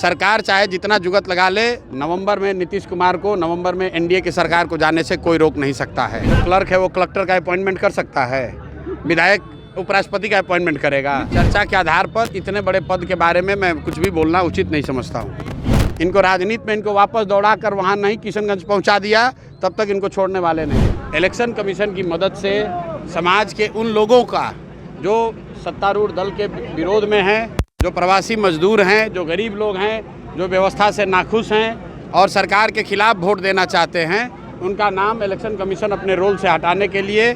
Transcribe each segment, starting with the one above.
सरकार चाहे जितना जुगत लगा ले, नवंबर में नीतीश कुमार को, नवंबर में एनडीए की सरकार को जाने से कोई रोक नहीं सकता है। क्लर्क है वो कलेक्टर का अपॉइंटमेंट कर सकता है, विधायक उपराष्ट्रपति का अपॉइंटमेंट करेगा। चर्चा के आधार पर इतने बड़े पद के बारे में मैं कुछ भी बोलना उचित नहीं समझता हूँ। इनको राजनीति में इनको वापस दौड़ा कर वहाँ नहीं किशनगंज पहुँचा दिया, तब तक इनको छोड़ने वाले नहीं। इलेक्शन कमीशन की मदद से समाज के उन लोगों का जो सत्तारूढ़ दल के विरोध में हैं, जो प्रवासी मजदूर हैं, जो गरीब लोग हैं, जो व्यवस्था से नाखुश हैं और सरकार के खिलाफ वोट देना चाहते हैं, उनका नाम इलेक्शन कमीशन अपने रोल से हटाने के लिए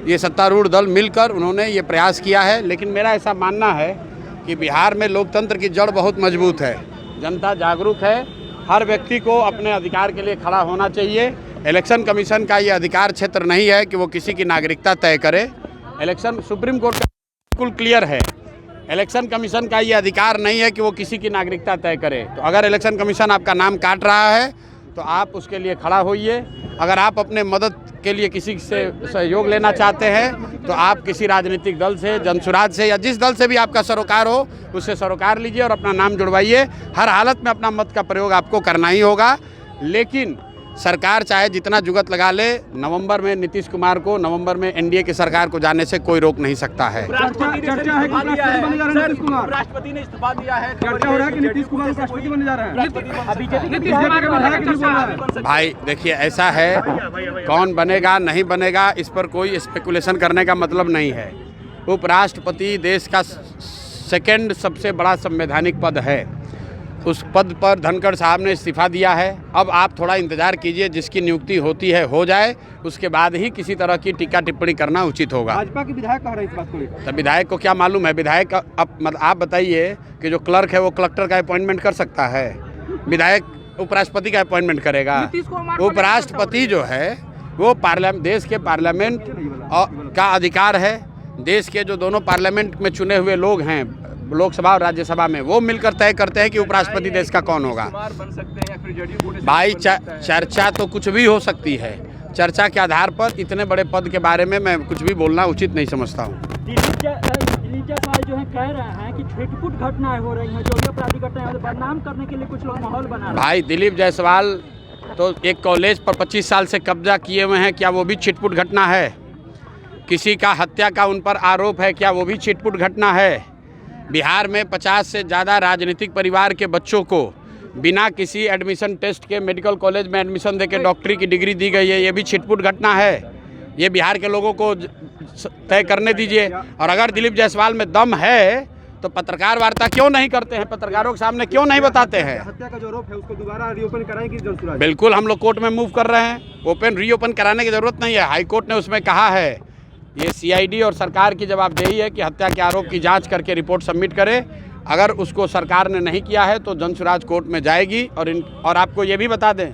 ये सत्तारूढ़ दल मिलकर उन्होंने ये प्रयास किया है। लेकिन मेरा ऐसा मानना है कि बिहार में लोकतंत्र की जड़ बहुत मजबूत है, जनता जागरूक है, हर व्यक्ति को अपने अधिकार के लिए खड़ा होना चाहिए। इलेक्शन कमीशन का ये अधिकार क्षेत्र नहीं है कि वो किसी की नागरिकता तय करे। इलेक्शन सुप्रीम कोर्ट का बिल्कुल क्लियर है, इलेक्शन कमीशन का ये अधिकार नहीं है कि वो किसी की नागरिकता तय करे। तो अगर इलेक्शन कमीशन आपका नाम काट रहा है तो आप उसके लिए खड़ा होइए। अगर आप अपने मदद के लिए किसी से सहयोग लेना चाहते हैं तो आप किसी राजनीतिक दल से, जनसुराज से या जिस दल से भी आपका सरोकार हो उससे सरोकार लीजिए और अपना नाम जुड़वाइए। हर हालत में अपना मत का प्रयोग आपको करना ही होगा। लेकिन सरकार चाहे जितना जुगत लगा ले, नवंबर में नीतीश कुमार को, नवंबर में एनडीए की सरकार को जाने से कोई रोक नहीं सकता है। राष्ट्रपति ने इस्तीफा दिया है, चर्चा हो रहा है कि नीतीश कुमार राष्ट्रपति बनने जा रहे हैं। भाई देखिए, ऐसा है, कौन बनेगा नहीं बनेगा इस पर कोई स्पेकुलेशन करने का मतलब नहीं है। उपराष्ट्रपति देश का सेकंड सबसे बड़ा संवैधानिक पद है, उस पद पर धनखड़ साहब ने इस्तीफा दिया है। अब आप थोड़ा इंतजार कीजिए, जिसकी नियुक्ति होती है हो जाए, उसके बाद ही किसी तरह की टीका टिप्पणी करना उचित होगा। भाजपा के विधायक कह रहे हैं इस बात को लेकर। तो विधायक को क्या मालूम है? विधायक आप बताइए कि जो क्लर्क है वो कलेक्टर का अपॉइंटमेंट कर सकता है, विधायक उपराष्ट्रपति का अपॉइंटमेंट करेगा। उपराष्ट्रपति जो है वो देश के पार्लियामेंट का अधिकार है। देश के जो दोनों पार्लियामेंट में चुने हुए लोग हैं, लोकसभा और राज्यसभा में, वो मिलकर तय करते हैं कि उपराष्ट्रपति देश का कौन होगा। भाई चर्चा तो कुछ भी हो सकती है, चर्चा के आधार पर इतने बड़े पद के बारे में मैं कुछ भी बोलना उचित नहीं समझता हूँ। दिलीप जायसवाल जो है कह रहे हैं कि छिटपुट घटनाएं हो रही हैं, जो अपराधी घटनाएं बदनाम करने के लिए कुछ लोग माहौल बना रहे हैं। भाई दिलीप जायसवाल तो एक कॉलेज पर 25 साल से कब्जा किए हुए हैं, क्या वो भी छिटपुट घटना है? किसी का हत्या का उन पर आरोप है, क्या वो भी छिटपुट घटना है? बिहार में 50 से ज़्यादा राजनीतिक परिवार के बच्चों को बिना किसी एडमिशन टेस्ट के मेडिकल कॉलेज में एडमिशन देके डॉक्टरी की डिग्री दी गई है, ये भी छिटपुट घटना है। ये बिहार के लोगों को तय करने दीजिए। और अगर दिलीप जायसवाल में दम है तो पत्रकार वार्ता क्यों नहीं करते हैं, पत्रकारों के सामने क्यों नहीं बताते हैं? हत्या का जो आरोप है उसको दोबारा रीओपन कराएंगे जनसुराज? बिल्कुल, हम लोग कोर्ट में मूव कर रहे हैं। रीओपन कराने की ज़रूरत नहीं है। हाई कोर्ट ने उसमें कहा है, ये सीआईडी और सरकार की जवाबदेही है कि हत्या के आरोप की जांच करके रिपोर्ट सबमिट करे। अगर उसको सरकार ने नहीं किया है तो जनसुराज कोर्ट में जाएगी। और आपको ये भी बता दें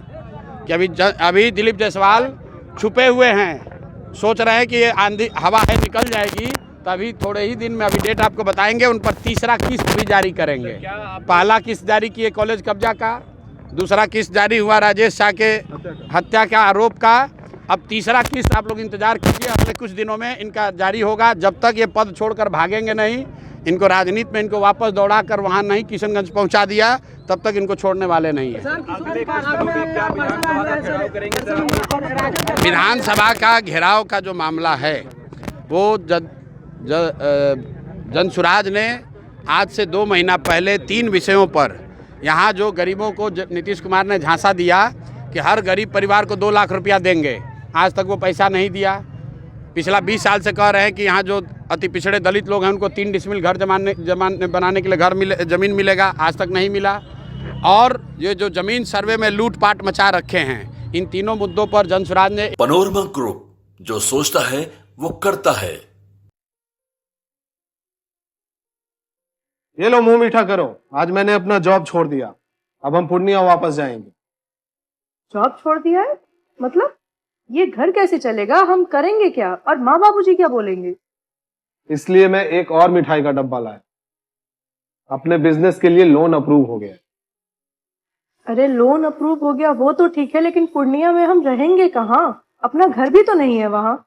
कि अभी दिलीप जायसवाल छुपे हुए हैं, सोच रहे हैं कि ये आंधी हवा है निकल जाएगी, तो अभी थोड़े ही दिन में, अभी डेट आपको बताएंगे, उन पर तीसरा किस्त भी जारी करेंगे। पहला किस्त जारी किए कॉलेज कब्जा का, दूसरा किस्त जारी हुआ राजेश शाह के हत्या का आरोप का, अब तीसरा किस्त आप लोग इंतजार कीजिए, अगले कुछ दिनों में इनका जारी होगा। जब तक ये पद छोड़कर भागेंगे नहीं, इनको राजनीति में इनको वापस दौड़ा कर वहाँ नहीं किशनगंज पहुँचा दिया, तब तक इनको छोड़ने वाले नहीं है। विधानसभा का घेराव का जो मामला है वो जनसुराज ने आज से 2 महीना पहले 3 विषयों पर, यहाँ जो गरीबों को नीतीश कुमार ने झांसा दिया कि हर गरीब परिवार को 2 लाख रुपया देंगे, आज तक वो पैसा नहीं दिया। पिछला 20 साल से कह रहे हैं कि यहाँ जो अति पिछड़े दलित लोग हैं उनको 3 डिसमिल घर बनाने के लिए ज़मीन मिलेगा, आज तक नहीं मिला। और ये जो ज़मीन सर्वे में लूटपाट मचा रखे हैं, इन तीनों मुद्दों पर जनसुराज ने पैनोरमा ग्रुप, जो सोचता है वो करता है। ये लो मुंह मीठा करो, आज मैंने अपना जॉब छोड़ दिया, अब हम पूर्णिया वापस जाएंगे। जॉब छोड़ दिया है? मतलब ये घर कैसे चलेगा, हम करेंगे क्या, और माँ बाबूजी क्या बोलेंगे? इसलिए मैं एक और मिठाई का डब्बा लाया, अपने बिजनेस के लिए लोन अप्रूव हो गया। अरे लोन अप्रूव हो गया वो तो ठीक है, लेकिन पूर्णिया में हम रहेंगे कहाँ? अपना घर भी तो नहीं है वहाँ।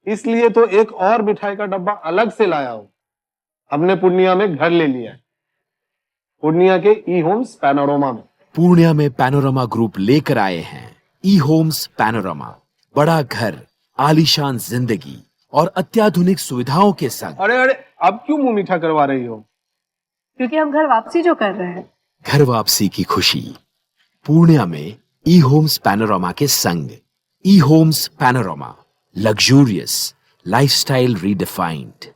इसलिए तो एक और मिठाई का डब्बा अलग से लाया हूँ, हमने पूर्णिया में घर ले लिया है। पूर्णिया के ई होम्स पैनोरमा में। पूर्णिया में पैनोरमा ग्रुप लेकर आए हैं ई होम्स पैनोरमा। बड़ा घर, आलीशान जिंदगी और अत्याधुनिक सुविधाओं के संग। अरे अरे, अब क्यों मुंह मीठा करवा रही हो? क्योंकि हम घर वापसी जो कर रहे हैं। घर वापसी की खुशी पूर्णिया में ई होम्स पैनोरमा के संग। ई homes panorama, luxurious lifestyle redefined.